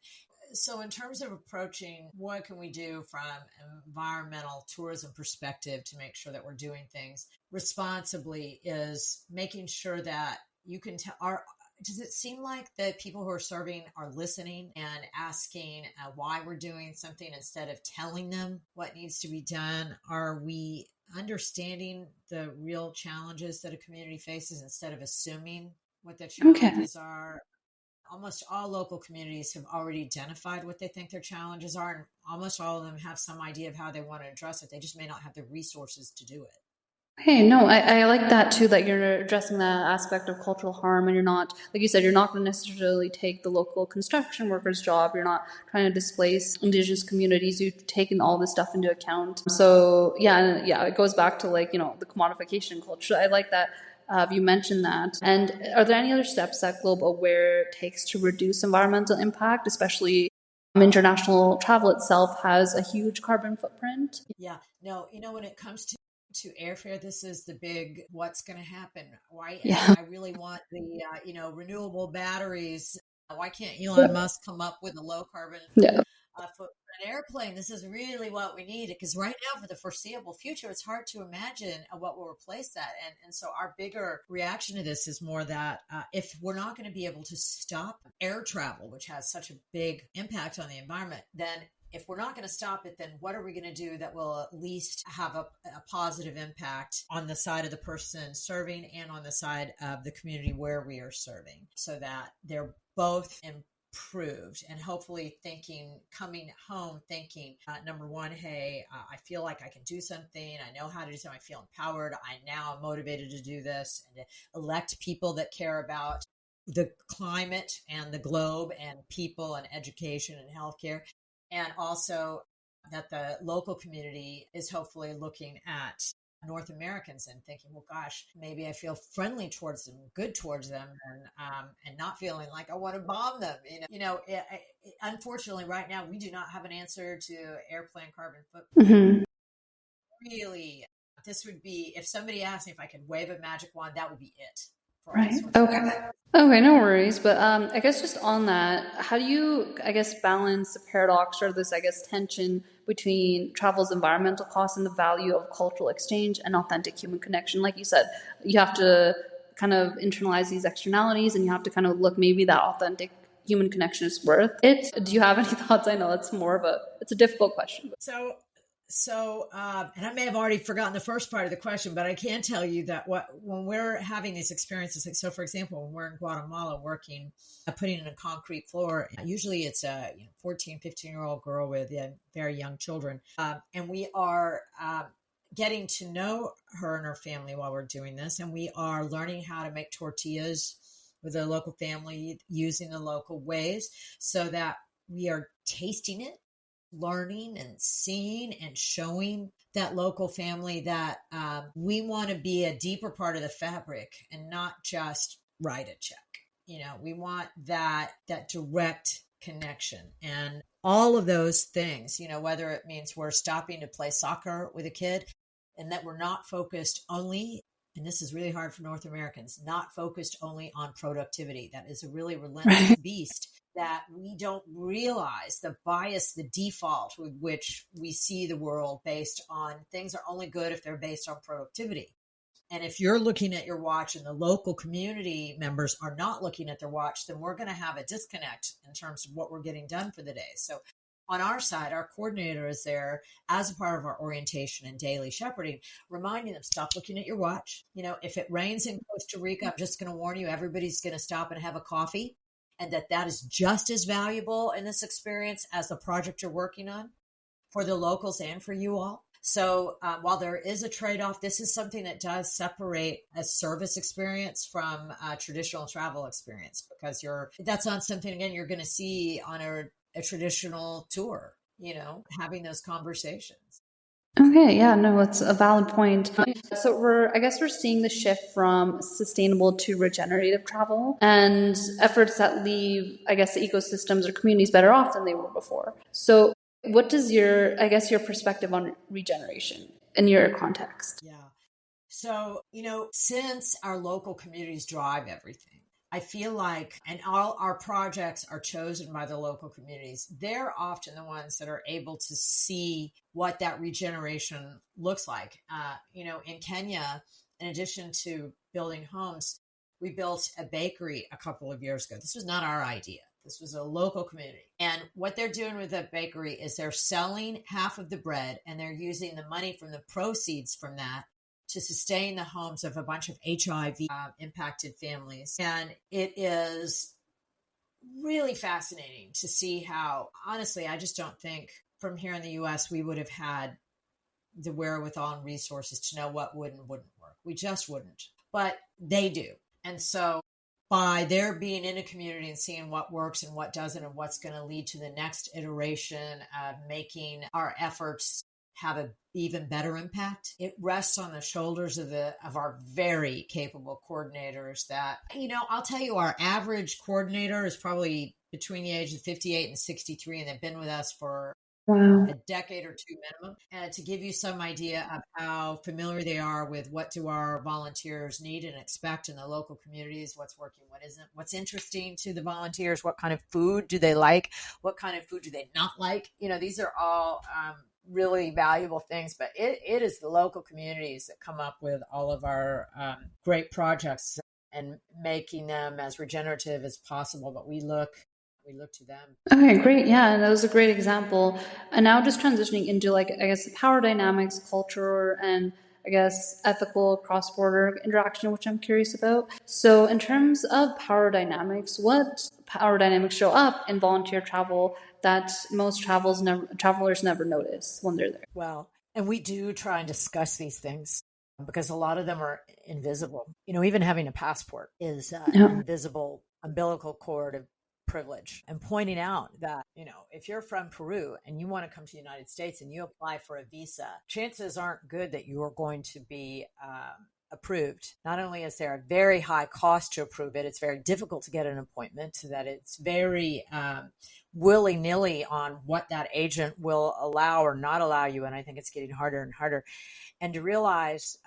So in terms of approaching what can we do from an environmental tourism perspective to make sure that we're doing things responsibly, is making sure that you can tell does it seem like the people who are serving are listening and asking why we're doing something instead of telling them what needs to be done? Are we understanding the real challenges that a community faces instead of assuming what the challenges are? Almost all local communities have already identified what they think their challenges are, and almost all of them have some idea of how they want to address it. They just may not have the resources to do it. Hey, no, I like that too, that you're addressing that aspect of cultural harm, and you're not, like you said, you're not going to necessarily take the local construction worker's job. You're not trying to displace indigenous communities. You've taken all this stuff into account. So yeah, it goes back to the commodification culture. I like that. You mentioned that. And are there any other steps that Global Aware takes to reduce environmental impact, especially international travel itself has a huge carbon footprint? Yeah, no, when it comes to airfare, this is the big what's going to happen. Why? Yeah. I really want the renewable batteries. Why can't Elon Musk come up with a low carbon for an airplane, this is really what we need. Because right now, for the foreseeable future, it's hard to imagine what will replace that. And so our bigger reaction to this is more that if we're not going to be able to stop air travel, which has such a big impact on the environment, then if we're not going to stop it, then what are we going to do that will at least have a positive impact on the side of the person serving and on the side of the community where we are serving, so that they're both improved, and hopefully coming home thinking, number one, hey, I feel like I can do something. I know how to do something. I feel empowered. I now am motivated to do this, and to elect people that care about the climate and the globe and people and education and healthcare. And also that the local community is hopefully looking at North Americans and thinking, well, gosh, maybe I feel friendly towards them, good towards them, and not feeling like I want to bomb them. Unfortunately, right now, we do not have an answer to airplane carbon footprint. Mm-hmm. Really, this would be, if somebody asked me if I could wave a magic wand, that would be it. Right. Okay, no worries. But I guess just on that, how do you, I guess, balance the paradox or this, I guess, tension between travel's environmental costs and the value of cultural exchange and authentic human connection? Like you said, you have to kind of internalize these externalities, and you have to kind of look, maybe that authentic human connection is worth it. Do you have any thoughts? I know it's a difficult question. So, and I may have already forgotten the first part of the question, but I can tell you that when we're having these experiences, like, so for example, when we're in Guatemala working, putting in a concrete floor, usually it's a 14, 15-year-old girl with very young children. And we are getting to know her and her family while we're doing this. And we are learning how to make tortillas with a local family using the local ways, so that we are tasting it, learning and seeing and showing that local family that we want to be a deeper part of the fabric and not just write a check. We want that direct connection and all of those things, whether it means we're stopping to play soccer with a kid, and that we're not focused only, and this is really hard for North Americans, not focused only on productivity. That is a really relentless beast, that we don't realize the bias, the default with which we see the world based on things are only good if they're based on productivity. And if you're looking at your watch and the local community members are not looking at their watch, then we're going to have a disconnect in terms of what we're getting done for the day. So on our side, our coordinator is there as a part of our orientation and daily shepherding, reminding them, stop looking at your watch. If it rains in Costa Rica, I'm just going to warn you, everybody's going to stop and have a coffee. And that is just as valuable in this experience as the project you're working on for the locals and for you all. So while there is a trade-off, this is something that does separate a service experience from a traditional travel experience, because that's not something, again, you're going to see on a traditional tour, having those conversations. Okay, yeah, no, it's a valid point. So we're seeing the shift from sustainable to regenerative travel and efforts that leave, the ecosystems or communities better off than they were before. So what does your perspective on regeneration in your context? Yeah. So, since our local communities drive everything, I feel like, and all our projects are chosen by the local communities, they're often the ones that are able to see what that regeneration looks like. In Kenya, in addition to building homes, we built a bakery a couple of years ago. This was not our idea. This was a local community. And what they're doing with the bakery is they're selling half of the bread, and they're using the money from the proceeds from that to sustain the homes of a bunch of HIV impacted families. And it is really fascinating to see how, honestly, I just don't think from here in the US, we would have had the wherewithal and resources to know what would and wouldn't work. We just wouldn't, but they do. And so by their being in a community and seeing what works and what doesn't, and what's going to lead to the next iteration of making our efforts have an even better impact, it rests on the shoulders of our very capable coordinators that, I'll tell you, our average coordinator is probably between the age of 58 and 63, and they've been with us for Wow. a decade or two minimum, and to give you some idea of how familiar they are with what do our volunteers need and expect in the local communities, what's working, what isn't, what's interesting to the volunteers, what kind of food do they like, what kind of food do they not like. These are all really valuable things, but it is the local communities that come up with all of our great projects and making them as regenerative as possible. But we look to them. Okay, great. Yeah, and that was a great example. And now just transitioning into like, I guess, power dynamics, culture, and I guess ethical cross-border interaction, which I'm curious about. So in terms of power dynamics, what power dynamics show up in volunteer travel that most travelers never notice when they're there? Well, and we do try and discuss these things because a lot of them are invisible. Even having a passport is an invisible umbilical cord of privilege, and pointing out that, if you're from Peru and you want to come to the United States and you apply for a visa, chances aren't good that you are going to be approved. Not only is there a very high cost to approve it, it's very difficult to get an appointment, so that it's very willy-nilly on what that agent will allow or not allow you. And I think it's getting harder and harder. And to realize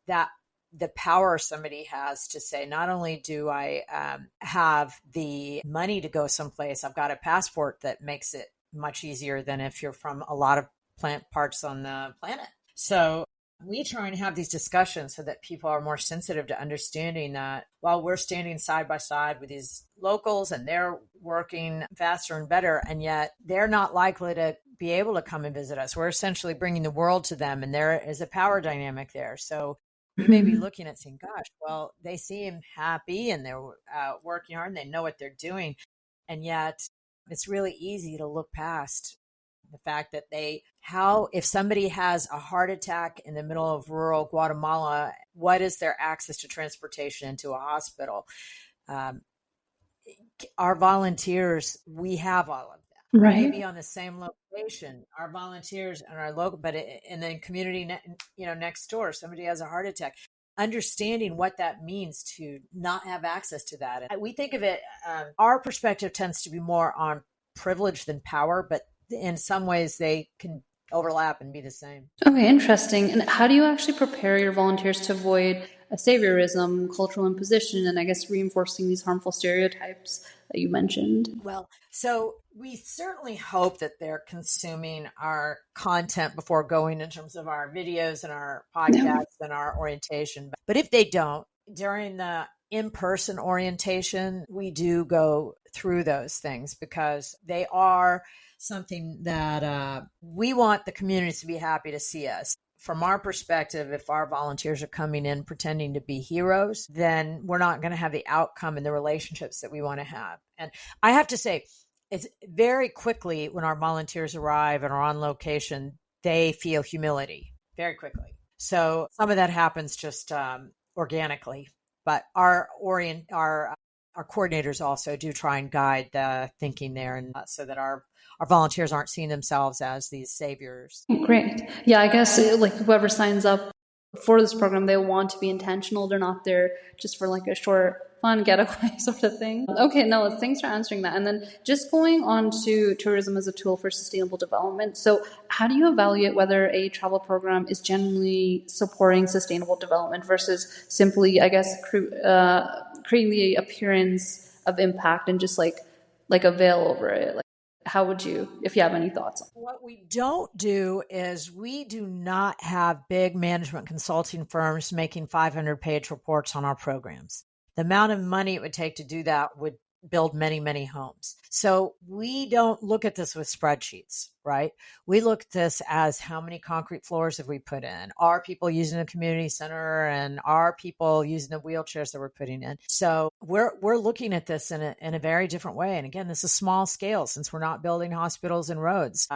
that the power somebody has to say, not only do I have the money to go someplace, I've got a passport that makes it much easier than if you're from a lot of plant parts on the planet. So we try and have these discussions so that people are more sensitive to understanding that while we're standing side by side with these locals and they're working faster and better, and yet they're not likely to be able to come and visit us. We're essentially bringing the world to them, and there is a power dynamic there. So you may be looking at saying, gosh, well, they seem happy and they're working hard and they know what they're doing. And yet it's really easy to look past the fact that if somebody has a heart attack in the middle of rural Guatemala, what is their access to transportation into a hospital? Our volunteers, we have all of that. Right. Maybe on the same location, our volunteers and our local, but in the community, next door, somebody has a heart attack. Understanding what that means to not have access to that. And we think of it, our perspective tends to be more on privilege than power, but in some ways they can overlap and be the same. Okay, interesting. And how do you actually prepare your volunteers to avoid a saviorism, cultural imposition, and I guess reinforcing these harmful stereotypes that you mentioned? Well, so we certainly hope that they're consuming our content before going, in terms of our videos and our podcasts and our orientation. But if they don't, during the in-person orientation, we do go through those things because they are something that we want the communities to be happy to see us. From our perspective, if our volunteers are coming in pretending to be heroes, then we're not going to have the outcome and the relationships that we want to have. And I have to say, it's very quickly when our volunteers arrive and are on location, they feel humility very quickly. So some of that happens just organically, but our coordinators also do try and guide the thinking there, and so that our volunteers aren't seeing themselves as these saviors. Great. Yeah, I guess like whoever signs up for this program, they want to be intentional. They're not there just for like a short, fun getaway sort of thing. Okay, no, thanks for answering that. And then just going on to tourism as a tool for sustainable development. So how do you evaluate whether a travel program is genuinely supporting sustainable development versus simply, I guess, creating the appearance of impact and just like a veil over it? Like, how would you, if you have any thoughts? What we don't do is we do not have big management consulting firms making 500-page reports on our programs. The amount of money it would take to do that would build many, many homes. So we don't look at this with spreadsheets, right? We look at this as how many concrete floors have we put in? Are people using the community center, and are people using the wheelchairs that we're putting in? So we're looking at this in a very different way. And again, this is small scale since we're not building hospitals and roads.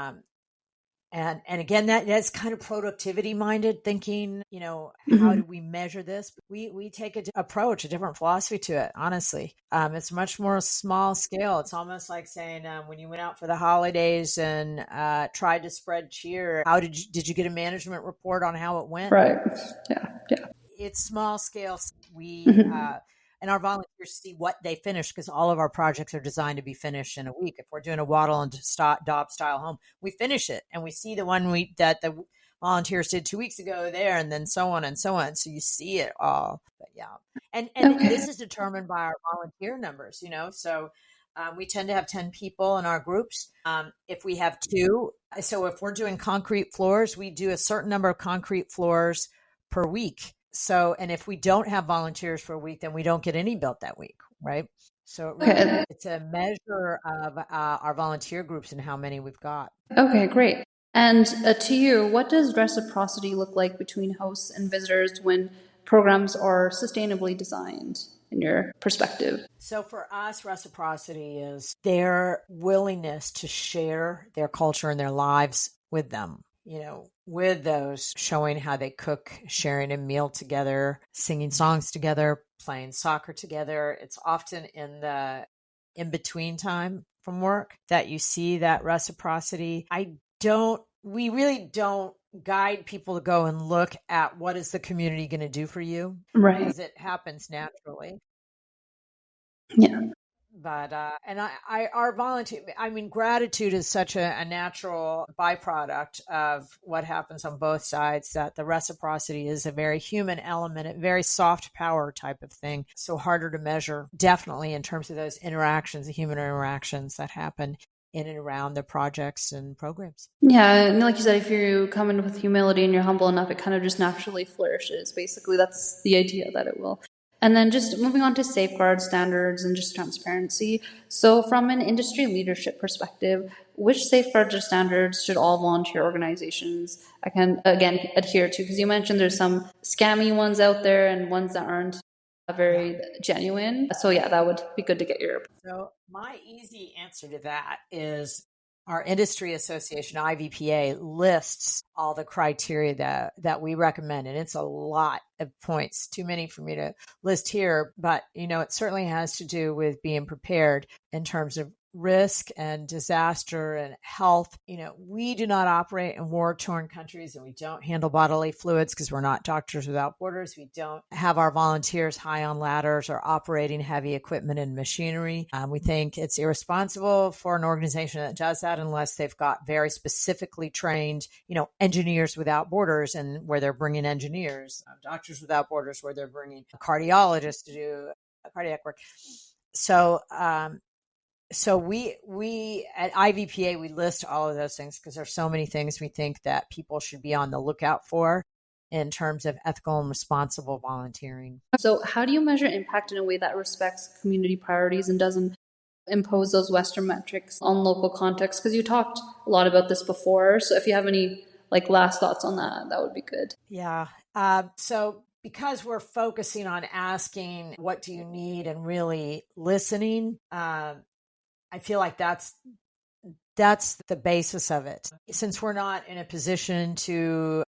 And again, that's kind of productivity minded thinking, how do we measure this? We take a different philosophy to it. Honestly, it's much more small scale. It's almost like saying, when you went out for the holidays and tried to spread cheer, did you get a management report on how it went? Right. Yeah. It's small scale. We, and our volunteers see what they finish, because all of our projects are designed to be finished in a week. If we're doing a wattle and daub style home, we finish it and we see the one that the volunteers did 2 weeks ago there, and then so on and so on. So you see it all. But yeah. And Okay. this is determined by our volunteer numbers, so we tend to have 10 people in our groups. If we have two, so if we're doing concrete floors, we do a certain number of concrete floors per week. So, and if we don't have volunteers for a week, then we don't get any built that week, right? So it's a measure of our volunteer groups and how many we've got. Okay, great. And to you, what does reciprocity look like between hosts and visitors when programs are sustainably designed, in your perspective? So for us, reciprocity is their willingness to share their culture and their lives with them. With those, showing how they cook, sharing a meal together, singing songs together, playing soccer together. It's often in the in-between time from work that you see that reciprocity. We really don't guide people to go and look at what is the community going to do for you. Right. Because it happens naturally. Yeah. But, our volunteer, gratitude is such a natural byproduct of what happens on both sides, that the reciprocity is a very human element, a very soft power type of thing. So harder to measure, definitely, in terms of those interactions, the human interactions that happen in and around the projects and programs. Yeah, and like you said, if you come in with humility and you're humble enough, it kind of just naturally flourishes. Basically, that's the idea, that it will. And then just moving on to safeguard standards and just transparency. So from an industry leadership perspective, which safeguards or standards should all volunteer organizations, again, adhere to? Because you mentioned there's some scammy ones out there and ones that aren't very genuine. So yeah, that would be good to get your... So my easy answer to that is our industry association, IVPA, lists all the criteria that we recommend. And it's a lot of points, too many for me to list here. But, it certainly has to do with being prepared in terms of risk and disaster and health. We do not operate in war-torn countries, and we don't handle bodily fluids because we're not Doctors Without Borders. We don't have our volunteers high on ladders or operating heavy equipment and machinery. We think it's irresponsible for an organization that does that unless they've got very specifically trained, Engineers Without Borders, and where they're bringing engineers, Doctors Without Borders, where they're bringing a cardiologist to do cardiac work. So we at IVPA, we list all of those things because there's so many things we think that people should be on the lookout for in terms of ethical and responsible volunteering. So how do you measure impact in a way that respects community priorities and doesn't impose those Western metrics on local context? Because you talked a lot about this before. So if you have any last thoughts on that, that would be good. Yeah. So because we're focusing on asking, what do you need, and really listening, I feel like that's the basis of it. Since we're not in a position to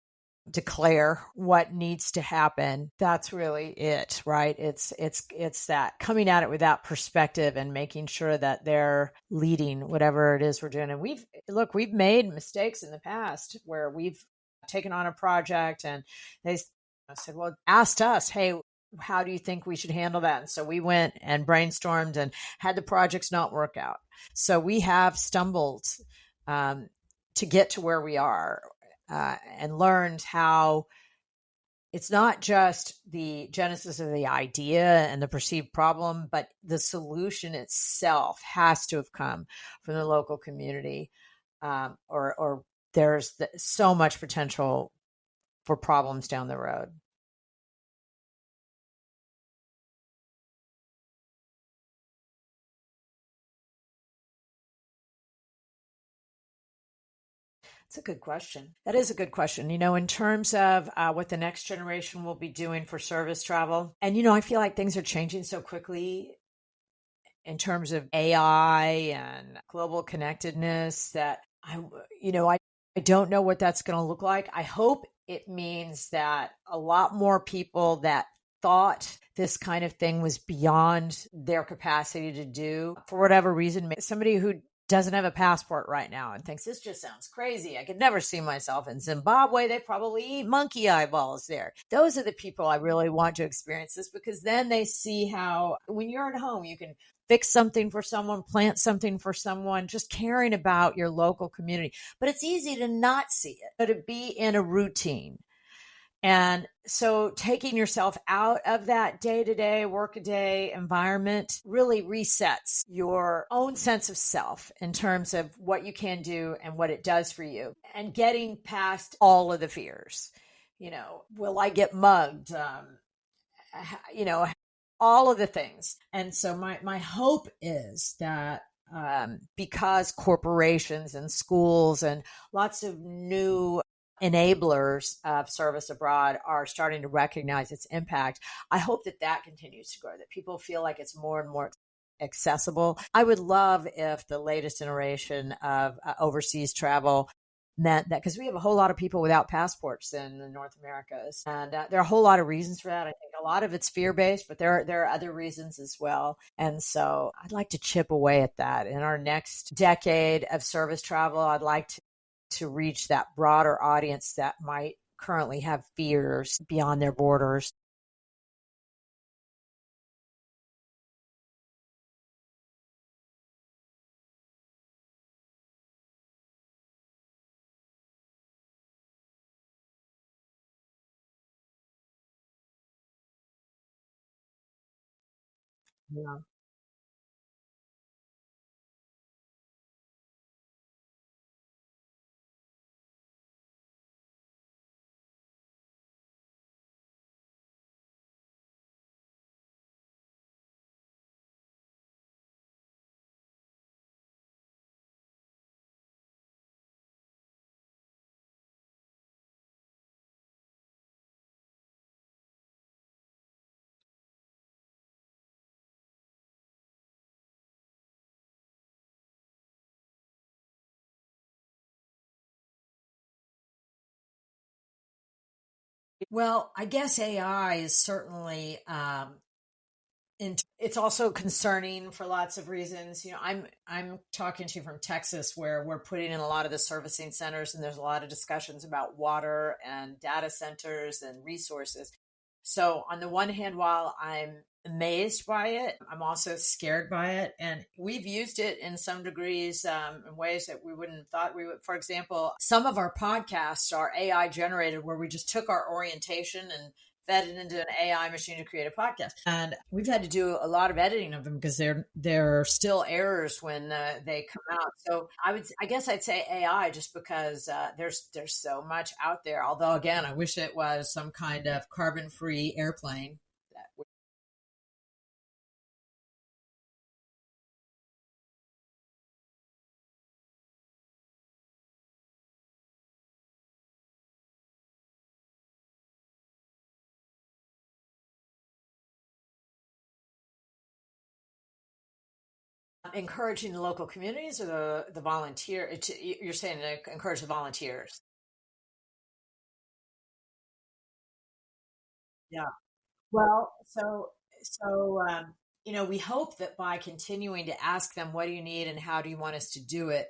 declare what needs to happen, that's really it, right? It's that coming at it with that perspective and making sure that they're leading whatever it is we're doing. And we've made mistakes in the past where we've taken on a project and they said, well, asked us, hey, how do you think we should handle that? And so we went and brainstormed and had the projects not work out. So we have stumbled to get to where we are and learned how it's not just the genesis of the idea and the perceived problem, but the solution itself has to have come from the local community, or there's so much potential for problems down the road. That's a good question. That is a good question. In terms of what the next generation will be doing for service travel. And, I feel like things are changing so quickly in terms of AI and global connectedness that I don't know what that's going to look like. I hope it means that a lot more people that thought this kind of thing was beyond their capacity to do, for whatever reason, somebody who doesn't have a passport right now and thinks this just sounds crazy. I could never see myself in Zimbabwe. They probably eat monkey eyeballs there. Those are the people I really want to experience this, because then they see how when you're at home, you can fix something for someone, plant something for someone, just caring about your local community. But it's easy to not see it, but to be in a routine. And so taking yourself out of that day-to-day, work-a-day environment really resets your own sense of self in terms of what you can do and what it does for you, and getting past all of the fears. Will I get mugged? All of the things. And so my hope is that because corporations and schools and lots of new enablers of service abroad are starting to recognize its impact, I hope that continues to grow, that people feel like it's more and more accessible. I would love if the latest iteration of overseas travel meant that, because we have a whole lot of people without passports in the North Americas, and there are a whole lot of reasons for that. I think a lot of it's fear-based, but there are other reasons as well. And so I'd like to chip away at that. In our next decade of service travel, I'd like to reach that broader audience that might currently have fears beyond their borders. Yeah. Well, I guess AI is certainly it's also concerning for lots of reasons. I'm talking to you from Texas, where we're putting in a lot of the servicing centers, and there's a lot of discussions about water and data centers and resources. So on the one hand, while I'm amazed by it, I'm also scared by it. And we've used it in some degrees in ways that we wouldn't have thought we would. For example, some of our podcasts are AI generated, where we just took our orientation and fed it into an AI machine to create a podcast. And we've had to do a lot of editing of them, because there are still errors when they come out. So I guess I'd say AI, just because there's so much out there. Although again, I wish it was some kind of carbon-free airplane that would. Encouraging the local communities, or the volunteer. You're saying to encourage the volunteers. Yeah. Well, we hope that by continuing to ask them, what do you need and how do you want us to do it,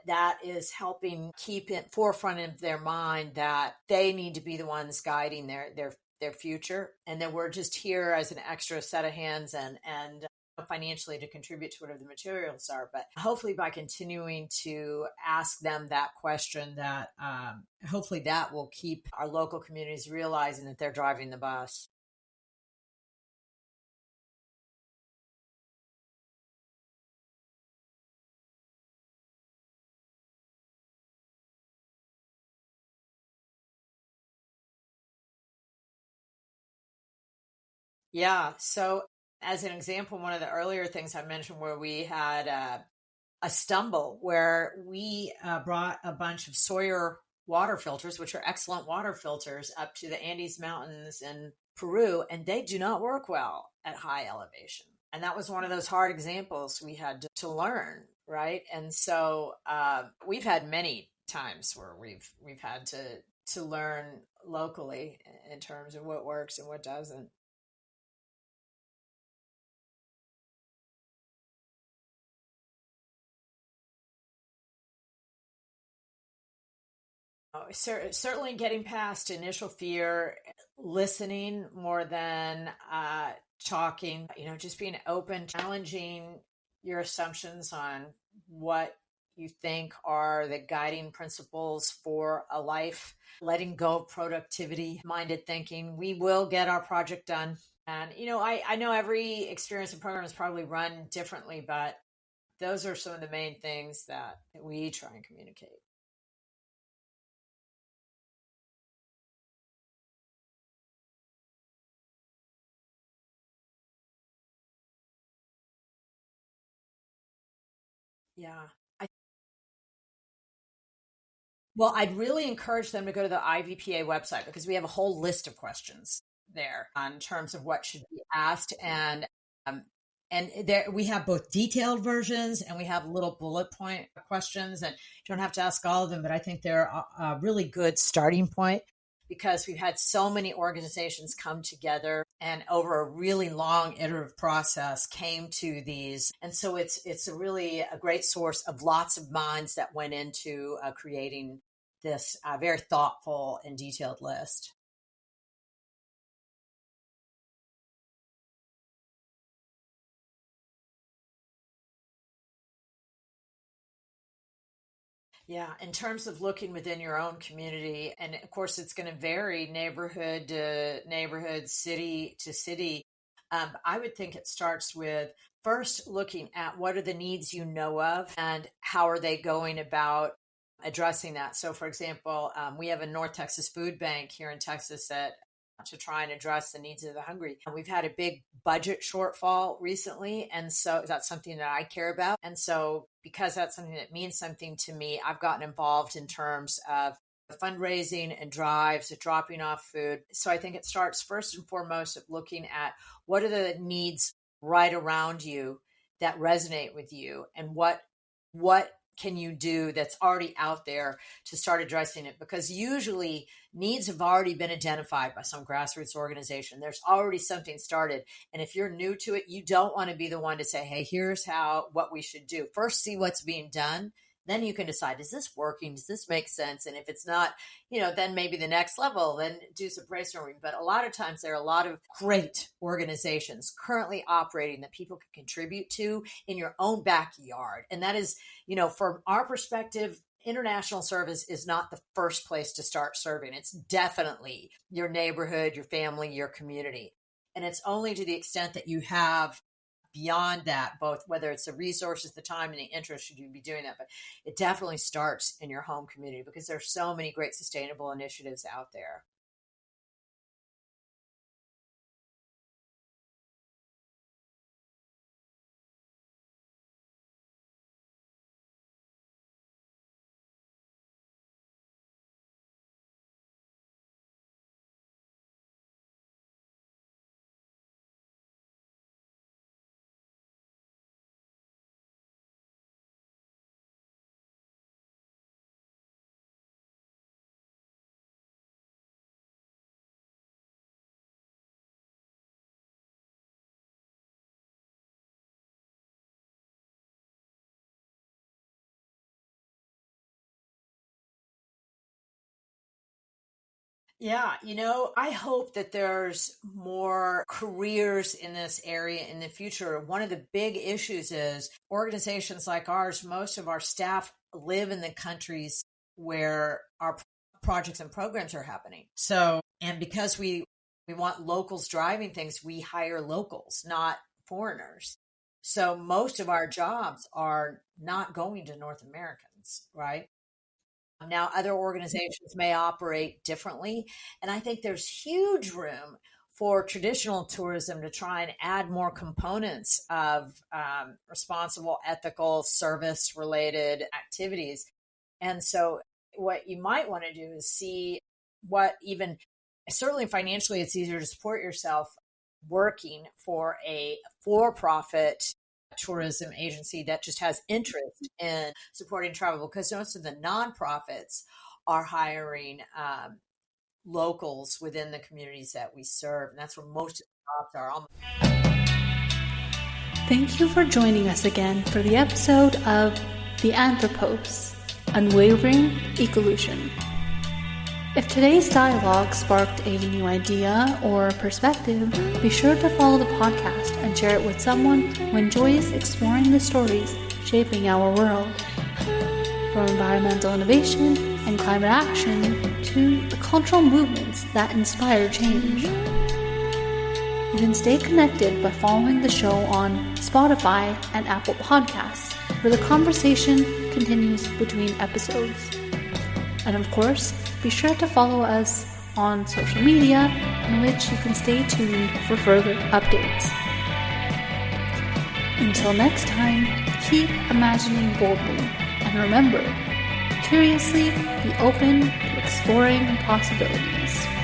that is helping keep it forefront of their mind that they need to be the ones guiding their future, and that we're just here as an extra set of hands and financially to contribute to whatever the materials are. But hopefully by continuing to ask them that question, that hopefully that will keep our local communities realizing that they're driving the bus. Yeah. So, as an example, one of the earlier things I mentioned, where we had a stumble, where we brought a bunch of Sawyer water filters, which are excellent water filters, up to the Andes Mountains in Peru, and they do not work well at high elevation. And that was one of those hard examples we had to learn, right? And so we've had many times where we've had to learn locally in terms of what works and what doesn't. Certainly getting past initial fear, listening more than talking, just being open, challenging your assumptions on what you think are the guiding principles for a life, letting go of productivity, minded thinking. We will get our project done. And, I know every experience and program is probably run differently, but those are some of the main things that we try and communicate. Yeah. Well, I'd really encourage them to go to the IVPA website because we have a whole list of questions there in terms of what should be asked. And there we have both detailed versions and we have little bullet point questions, and you don't have to ask all of them, but I think they're a really good starting point because we've had so many organizations come together and over a really long iterative process came to these. And so it's a great source of lots of minds that went into creating this very thoughtful and detailed list. Yeah, in terms of looking within your own community, and of course, it's going to vary neighborhood to neighborhood, city to city. I would think it starts with first looking at what are the needs you know of and how are they going about addressing that. So, for example, we have a North Texas food bank here in Texas that to try and address the needs of the hungry. We've had a big budget shortfall recently, and so that's something that I care about. And so because that's something that means something to me, I've gotten involved in terms of fundraising and drives, dropping off food. So I think it starts first and foremost of looking at what are the needs right around you that resonate with you, and what can you do that's already out there to start addressing it? Because usually needs have already been identified by some grassroots organization. There's already something started. And if you're new to it, you don't want to be the one to say, hey, here's what we should do. First, see what's being done. Then you can decide, is this working? Does this make sense? And if it's not, then maybe the next level, then do some brainstorming. But a lot of times there are a lot of great organizations currently operating that people can contribute to in your own backyard. And that is, from our perspective, international service is not the first place to start serving. It's definitely your neighborhood, your family, your community. And it's only to the extent that you have beyond that, both whether it's the resources, the time, and the interest, should you be doing that. But it definitely starts in your home community because there's so many great sustainable initiatives out there. Yeah, I hope that there's more careers in this area in the future. One of the big issues is organizations like ours, most of our staff live in the countries where our projects and programs are happening. So, and because we want locals driving things, we hire locals, not foreigners. So most of our jobs are not going to North Americans, right? Now, other organizations may operate differently. And I think there's huge room for traditional tourism to try and add more components of responsible, ethical, service related activities. And so, what you might want to do is see what even, certainly financially, it's easier to support yourself working for a for profit tourism agency that just has interest in supporting travel, because most of the nonprofits are hiring locals within the communities that we serve, and that's where most of the jobs are. Thank you for joining us again for the episode of the Anthropos, Unwavering Ecolution. If today's dialogue sparked a new idea or perspective, be sure to follow the podcast and share it with someone who enjoys exploring the stories shaping our world. From environmental innovation and climate action to the cultural movements that inspire change. You can stay connected by following the show on Spotify and Apple Podcasts, where the conversation continues between episodes. And of course, be sure to follow us on social media, in which you can stay tuned for further updates. Until next time, keep imagining boldly, and remember, curiously be open to exploring possibilities.